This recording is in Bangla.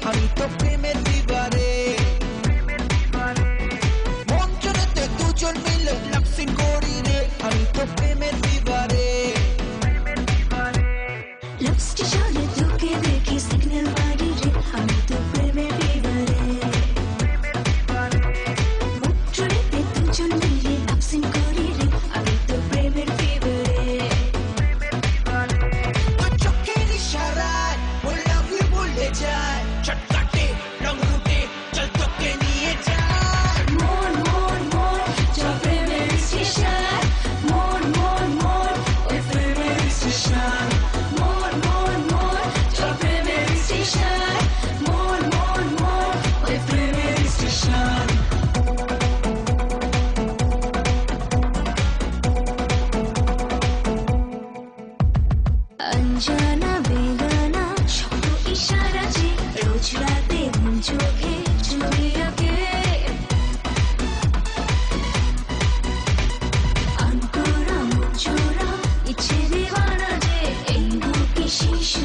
আমি তো প্রেমের বিবারে মঞ্চেতে দুজন মিলে লাপসিং করি রে আমি তো প্রেমের বিবারে লাভ স্টেশনে তোকে দেখি সিগন্যাল মারি রে আমি তো প্রেমের বিবারে মঞ্চেতে দুজন মিলে লাপসিং করি রে আমি তো প্রেমের বিবারে চোখের ইশারায় ও লাভ ইউ বলে যায় চটকাটে রং রুটে চল তোকে নিয়ে যায় মন মন মন চল প্রেমের স্টেশন মন মন মন ওই প্রেমের স্টেশন মন মন মন চল প্রেমের স্টেশন মন মন মন ওই প্রেমের স্টেশন অঞ্জনা বেগানা শব্দ ইশারা যে রোজ রাতে মন চোখে ছবি আঁকে আনকোরা মন চোরা ইচ্ছে দিওয়ানা যে এই বুকে শিশু